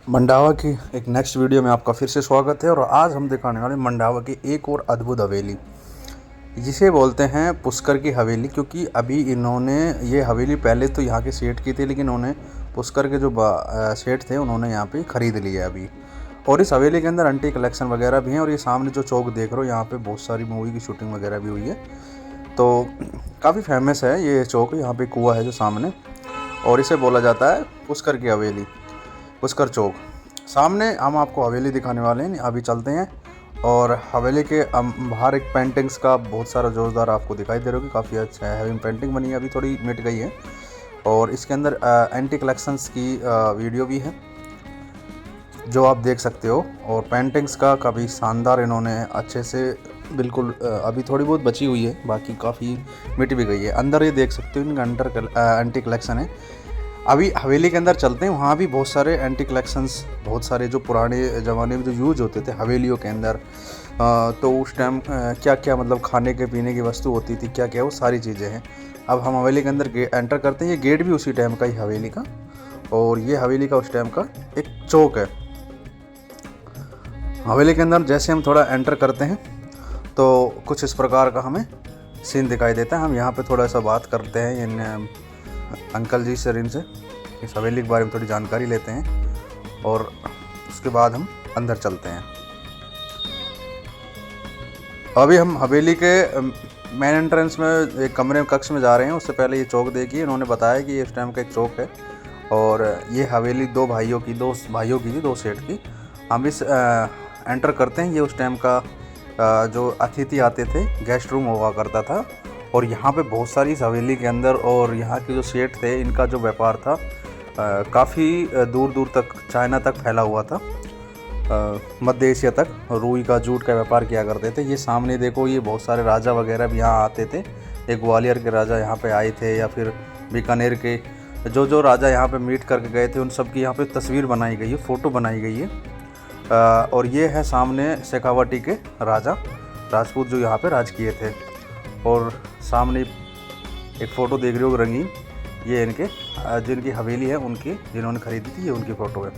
मंडावा की एक next video में आपका फिर से स्वागत है। और आज हम दिखाने वाले मंडावा की एक और अद्भुत हवेली, जिसे बोलते हैं पुष्कर की हवेली। क्योंकि अभी इन्होंने ये हवेली पहले तो यहाँ के सेठ की थी, लेकिन उन्होंने पुष्कर के जो सेठ थे उन्होंने यहाँ पे ख़रीद लिया है अभी। और इस हवेली के अंदर एंटी कलेक्शन वगैरह भी हैं। और ये सामने जो चौक देख रहे हो, यहाँ पे बहुत सारी मूवी की शूटिंग वगैरह भी हुई है, तो काफ़ी फेमस है ये चौक। यहाँ पे कुआं है जो सामने, और इसे बोला जाता है पुष्कर की हवेली, पुष्कर चौक। सामने हम आपको हवेली दिखाने वाले हैं, अभी चलते हैं। और हवेली के बाहर एक पेंटिंग्स का बहुत सारा जोरदार आपको दिखाई दे रहा होगी, काफ़ी अच्छा है। हैवी पेंटिंग बनी है, अभी थोड़ी मिट गई है। और इसके अंदर एंटी कलेक्शंस की वीडियो भी है जो आप देख सकते हो। और पेंटिंग्स का काफ़ी शानदार इन्होंने अच्छे से बिल्कुल अभी थोड़ी बहुत बची हुई है, बाकी काफ़ी मिट भी गई है। अंदर ये देख सकते हो, इनका अंदर एंटी कलेक्शन है। अभी हवेली के अंदर चलते हैं, वहाँ भी बहुत सारे एंटी कलेक्शंस, बहुत सारे जो पुराने ज़माने में जो यूज होते थे हवेलियों के अंदर, तो उस टाइम क्या क्या मतलब खाने के पीने की वस्तु होती थी, क्या क्या वो सारी चीज़ें हैं। अब हम हवेली के अंदर एंटर करते हैं। ये गेट भी उसी टाइम का ही हवेली का, और ये हवेली का उस टाइम का एक चौक है। हवेली के अंदर जैसे हम थोड़ा एंटर करते हैं तो कुछ इस प्रकार का हमें सीन दिखाई देता है। हम यहाँ पे थोड़ा सा बात करते हैं इन अंकल जी से, इनसे इस हवेली के बारे में थोड़ी जानकारी लेते हैं, और उसके बाद हम अंदर चलते हैं। अभी हम हवेली के मेन एंट्रेंस में एक कमरे कक्ष में जा रहे हैं। उससे पहले ये चौक देखिए, इन्होंने बताया कि ये इस टाइम का एक चौक है, और ये हवेली दो भाइयों की थी, दो सेठ की। हम इस एंटर करते हैं। ये उस टाइम का जो अतिथि आते थे, गेस्ट रूम हुआ करता था। और यहाँ पे बहुत सारी इस हवेली के अंदर, और यहाँ के जो सेठ थे, इनका जो व्यापार था काफ़ी दूर दूर तक, चाइना तक फैला हुआ था, मध्य एशिया तक। रुई का, जूट का व्यापार किया करते थे। ये सामने देखो, ये बहुत सारे राजा वगैरह भी यहाँ आते थे। एक ग्वालियर के राजा यहाँ पे आए थे, या फिर बीकानेर के जो जो राजा यहाँ पे मीट करके गए थे, उन सब की यहाँ पे तस्वीर बनाई गई है, फ़ोटो बनाई गई है। और ये है सामने शेखावटी के राजा, राजपूत जो यहाँ पे राज किए थे। और सामने एक फ़ोटो देख रहे हो रंगीन, ये इनके जिनकी हवेली है, उनकी जिन्होंने ख़रीदी थी, ये उनकी फ़ोटो है।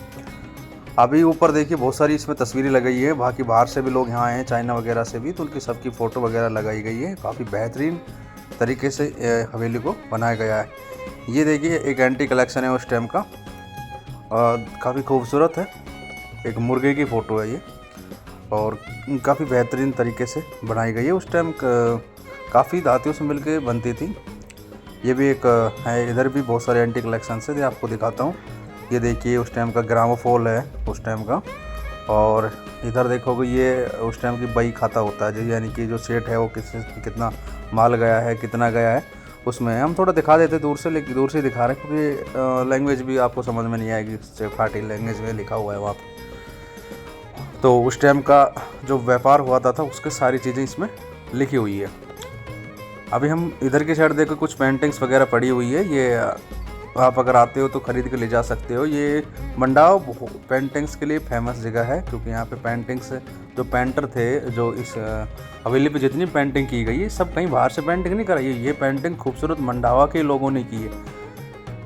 अभी ऊपर देखिए बहुत सारी इसमें तस्वीरें लगाई है, बाकी बाहर से भी लोग यहाँ आए हैं, चाइना वगैरह से भी, तो उनकी सबकी फ़ोटो वगैरह लगाई गई है। काफ़ी बेहतरीन तरीके से हवेली को बनाया गया है। ये देखिए एक एंटी कलेक्शन है उस टाइम का, काफ़ी खूबसूरत है। एक मुर्गे की फ़ोटो है ये, और काफ़ी बेहतरीन तरीके से बनाई गई है। उस टाइम काफ़ी धातुओं से मिलके बनती थी। ये भी एक है। इधर भी बहुत सारे एंटी कलेक्शन से आपको दिखाता हूँ। ये देखिए उस टाइम का ग्रामोफोन है उस टाइम का। और इधर देखोगे ये उस टाइम की बही खाता होता है, जो यानी कि जो सेठ है वो कितना माल गया है, कितना गया है, उसमें हम थोड़ा दिखा देते दूर से, लेकिन दूर से दिखा रहे हैं क्योंकि लैंग्वेज भी आपको समझ में नहीं आएगी, फाटी लैंग्वेज में लिखा हुआ है वहाँ पर। तो उस टाइम का जो व्यापार हुआ था उसके सारी चीज़ें इसमें लिखी हुई है। अभी हम इधर की साइड देखो, कुछ पेंटिंग्स वगैरह पड़ी हुई है। ये आप अगर आते हो तो ख़रीद के ले जा सकते हो। ये मंडाव पेंटिंग्स के लिए फेमस जगह है, क्योंकि यहाँ पे पेंटिंग्स जो पेंटर थे, जो इस हवेली पे जितनी पेंटिंग की गई है, सब कहीं बाहर से पेंटिंग नहीं कराई है। ये पेंटिंग खूबसूरत मंडावा के लोगों ने की है।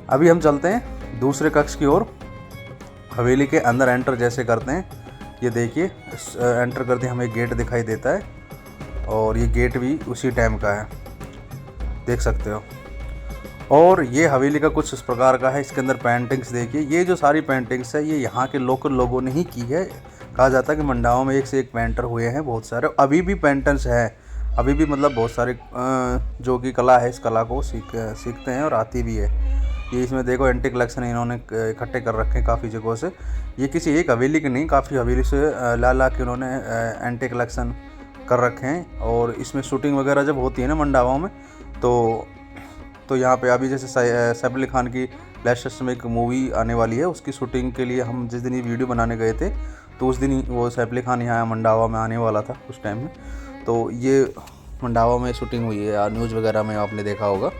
अभी हम चलते हैं दूसरे कक्ष की ओर। हवेली के अंदर एंटर जैसे करते हैं, ये देखिए एंटर करते हमें गेट दिखाई देता है, और ये गेट भी उसी टाइम का है, देख सकते हो। और ये हवेली का कुछ इस प्रकार का है। इसके अंदर पेंटिंग्स देखिए, ये जो सारी पेंटिंग्स है ये यहाँ के लोकल लोगों ने ही की है। कहा जाता है कि मंडावा में एक से एक पेंटर हुए हैं बहुत सारे, अभी भी पेंटर्स हैं, अभी भी मतलब बहुत सारे जो कि कला है, इस कला को सीखते हैं और आती भी है। ये इसमें देखो एंटी कलेक्शन इन्होंने इकट्ठे कर रखे हैं काफ़ी जगहों से। ये किसी एक हवेली के नहीं, काफ़ी हवेली से ला के उन्होंने एंटी कलेक्शन कर रखे हैं। और इसमें शूटिंग वगैरह जब होती है ना मंडावा में, तो यहाँ पे अभी जैसे सैफ अली खान की लेटेस्ट में एक मूवी आने वाली है, उसकी शूटिंग के लिए हम जिस दिन ये वीडियो बनाने गए थे, तो उस दिन ही वो सैफ अली खान यहाँ मंडावा में आने वाला था उस टाइम में। तो ये मंडावा में शूटिंग हुई है, न्यूज़ वगैरह में आपने देखा होगा।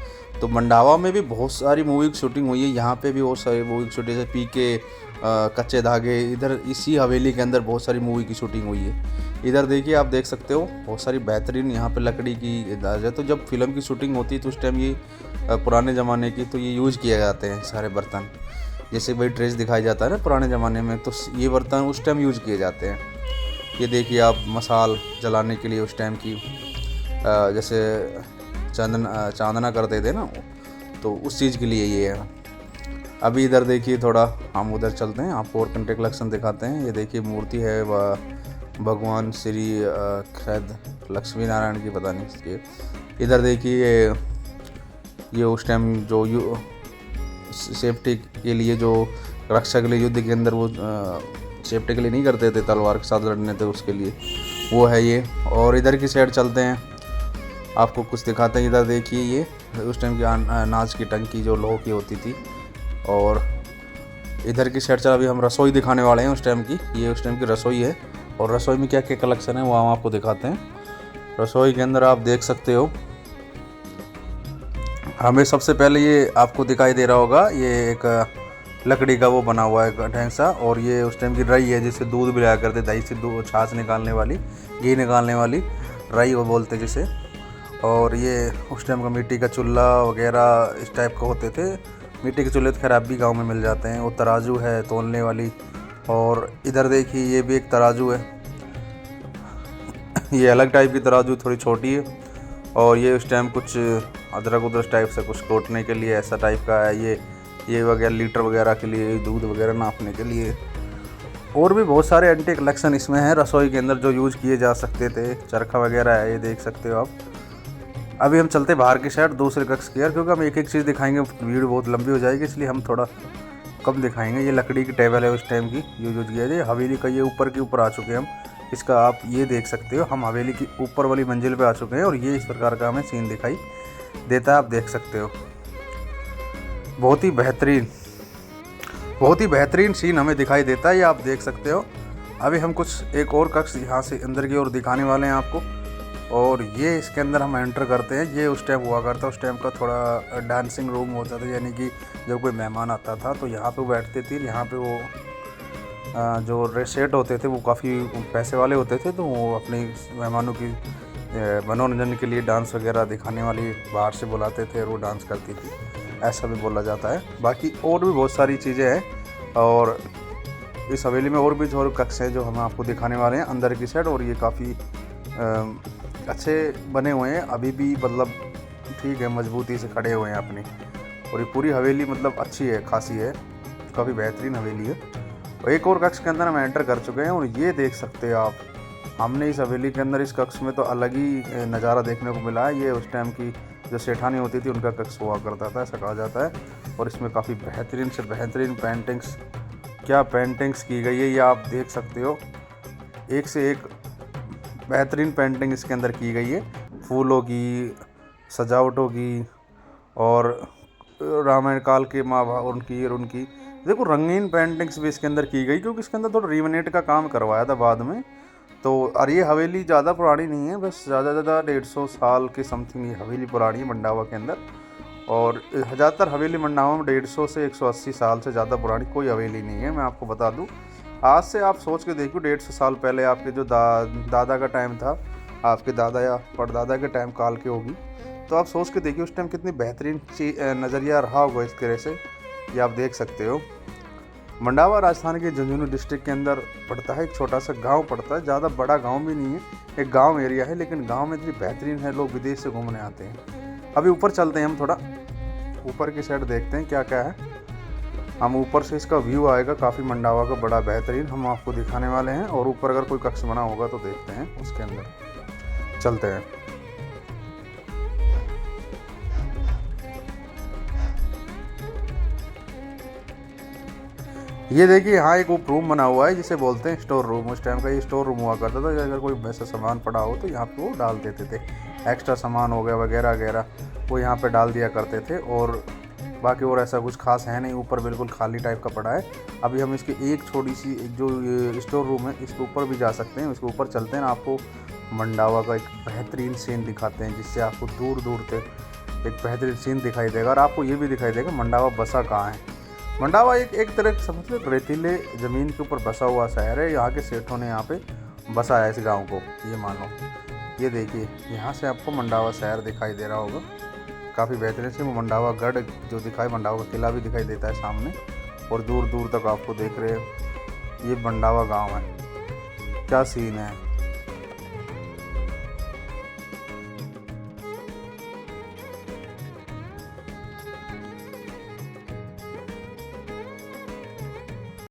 तो मंडावा में भी बहुत सारी मूवी की शूटिंग हुई है, यहाँ पे भी बहुत सारी मूवी की शूटिंग, जैसे पीके, कच्चे धागे, इधर इसी हवेली के अंदर बहुत सारी मूवी की शूटिंग हुई है। इधर देखिए, आप देख सकते हो बहुत सारी बेहतरीन यहाँ पे लकड़ी की इदाज है। तो जब फिल्म की शूटिंग होती है तो उस टाइम ये पुराने ज़माने की, तो ये यूज़ किए जाते हैं सारे बर्तन। जैसे भाई ड्रेस दिखाया जाता है ना पुराने ज़माने में, तो ये बर्तन उस टाइम यूज़ किए जाते हैं। ये देखिए आप मसाल जलाने के लिए उस टाइम की जैसे चांदना करते थे ना, तो उस चीज़ के लिए ये है। अभी इधर देखिए थोड़ा हम उधर चलते हैं, आपको और कंटेक्ट कलेक्शन दिखाते हैं। ये देखिए मूर्ति है वह भगवान श्री खैद लक्ष्मी नारायण की, पता नहीं इसके। इधर देखिए ये उस टाइम जो सेफ्टी के लिए, जो रक्षा के लिए युद्ध के अंदर वो सेफ्टी के लिए नहीं करते थे, तलवार के साथ लड़ने थे उसके लिए, वो है ये। और इधर की साइड चलते हैं, आपको कुछ दिखाते हैं। इधर देखिए ये उस टाइम की अनाज की टंकी जो लोहे की होती थी। और इधर की साइड चल, अभी हम रसोई दिखाने वाले हैं उस टाइम की। ये उस टाइम की रसोई है, और रसोई में क्या क्या कलेक्शन है वो हम आपको दिखाते हैं। रसोई के अंदर आप देख सकते हो, हमें सबसे पहले ये आपको दिखाई दे रहा होगा, ये एक लकड़ी का वो बना हुआ है ढेंसा, और ये उस टाइम की रई है जिससे दूध भी लाया करते, दही से दूध छाछ निकालने वाली, घी निकालने वाली रई वो बोलते जिसे। और ये उस टाइम का मिट्टी का चूल्हा वगैरह इस टाइप का होते थे। मिट्टी के चूल्हे तो खैर अब भी गाँव में मिल जाते हैं। वो तराजू है तोलने वाली। और इधर देखिए ये भी एक तराजू है, ये अलग टाइप की तराजू, थोड़ी छोटी है। और ये उस टाइम कुछ अदरक उदरक टाइप से कुछ कोटने के लिए ऐसा टाइप का है। ये वगैरह लीटर वगैरह के लिए, दूध वगैरह नापने के लिए। और भी बहुत सारे एंटी कलेक्शन इसमें है रसोई के अंदर जो यूज़ किए जा सकते थे। चरखा वगैरह है, ये देख सकते हो आप। अभी हम चलते बाहर की साइड दूसरे कक्ष की, क्योंकि हम एक एक चीज़ दिखाएंगे वीडियो बहुत लंबी हो जाएगी, इसलिए हम थोड़ा कम दिखाएंगे। ये लकड़ी की टेबल है उस टाइम की, यूज किया जाए। हवेली का ये ऊपर के ऊपर आ चुके हैं हम, इसका आप ये देख सकते हो। हम हवेली की ऊपर वाली मंजिल पे आ चुके हैं, और ये इस प्रकार का हमें सीन दिखाई देता है, आप देख सकते हो। बहुत ही बेहतरीन सीन हमें दिखाई देता है, ये आप देख सकते हो। अभी हम कुछ एक और कक्ष यहाँ से अंदर की ओर दिखाने वाले हैं आपको। और ये इसके अंदर हम एंटर करते हैं। ये उस टाइम हुआ करता, उस टाइम का थोड़ा डांसिंग रूम होता था, यानी कि जब कोई मेहमान आता था तो यहाँ पे बैठते थे। यहाँ पे वो जो रेसेट होते थे वो काफ़ी पैसे वाले होते थे, तो वो अपने मेहमानों की मनोरंजन के लिए डांस वगैरह दिखाने वाली बाहर से बुलाते थे, और वो डांस करती थी, ऐसा भी बोला जाता है। बाकी और भी बहुत सारी चीज़ें हैं, और इस हवेली में और भी जो कक्ष हैं जो हम आपको दिखाने वाले हैं अंदर की साइड। और ये काफ़ी अच्छे बने हुए हैं, अभी भी मतलब ठीक है, मजबूती से खड़े हुए हैं अपनी। और ये पूरी हवेली मतलब अच्छी है, खासी है, काफ़ी बेहतरीन हवेली है। और एक और कक्ष के अंदर हम एंटर कर चुके हैं, और ये देख सकते हैं आप, हमने इस हवेली के अंदर इस कक्ष में तो अलग ही नज़ारा देखने को मिला है। ये उस टाइम की जो सेठानी होती थी उनका कक्ष हुआ करता था, ऐसा कहा जाता है। और इसमें काफ़ी बेहतरीन से बेहतरीन पेंटिंग्स, क्या पेंटिंग्स की गई है, ये आप देख सकते हो। एक से एक बेहतरीन पेंटिंग इसके अंदर की गई है, फूलों की, सजावटों की, और रामायण काल के उनकी और उनकी देखो रंगीन पेंटिंग्स भी इसके अंदर की गई, क्योंकि इसके अंदर थोड़ा रिमिनेट का काम करवाया था बाद में। तो और ये हवेली ज़्यादा पुरानी नहीं है, बस ज़्यादा 150 साल के समथिंग ये हवेली पुरानी है मंडावा के अंदर। और ज़्यादातर हवेली मंडावा में 150 से 180 साल से ज़्यादा पुरानी कोई हवेली नहीं है। मैं आपको बता दूं, आज से आप सोच के देखो 150 साल पहले आपके जो दादा का टाइम था, आपके दादा या परदादा के टाइम काल के होगी, तो आप सोच के देखिए उस टाइम कितनी बेहतरीन नज़रिया रहा होगा इस तरह से, ये आप देख सकते हो। मंडावा राजस्थान के झुंझुनू डिस्ट्रिक्ट के अंदर पड़ता है, एक छोटा सा गांव पड़ता है, ज़्यादा बड़ा गांव भी नहीं है, एक गांव एरिया है, लेकिन गांव में इतनी बेहतरीन है, लोग विदेश से घूमने आते हैं। अभी ऊपर चलते हैं, हम थोड़ा ऊपर की साइड देखते हैं क्या क्या है। हम ऊपर से इसका व्यू आएगा काफ़ी मंडावा का बड़ा बेहतरीन, हम आपको दिखाने वाले हैं। और ऊपर अगर कोई कक्ष बना होगा तो देखते हैं, उसके अंदर चलते हैं। ये देखिए यहाँ एक रूम बना हुआ है जिसे बोलते हैं स्टोर रूम। उस टाइम का ये स्टोर रूम हुआ करता था, अगर कोई वैसा सामान पड़ा हो तो यहाँ पे वो डाल देते थे, एक्स्ट्रा सामान हो गया वगैरह वगैरह वो यहाँ पे डाल दिया करते थे। और बाकी और ऐसा कुछ खास है नहीं, ऊपर बिल्कुल खाली टाइप का पड़ा है। अभी हम इसकी एक छोटी सी एक जो स्टोर रूम है इसके ऊपर भी जा सकते हैं, इसके ऊपर चलते हैं, आपको मंडावा का एक बेहतरीन सीन दिखाते हैं, जिससे आपको दूर दूर तक एक बेहतरीन सीन दिखाई देगा। और आपको ये भी दिखाई देगा मंडावा बसा कहाँ है। मंडावा एक तरह से समझ लो रेतीले ज़मीन के ऊपर बसा हुआ शहर है। यहाँ के सेठों ने यहाँ पे बसाया इस गांव को, ये मानो। ये देखिए यहाँ से आपको मंडावा शहर दिखाई दे रहा होगा, काफ़ी बेहतरीन से। मंडावा गढ़ जो दिखाई, मंडावा का किला भी दिखाई देता है सामने। और दूर दूर तक आपको देख रहे हो ये बंडावा गांव है। क्या सीन है।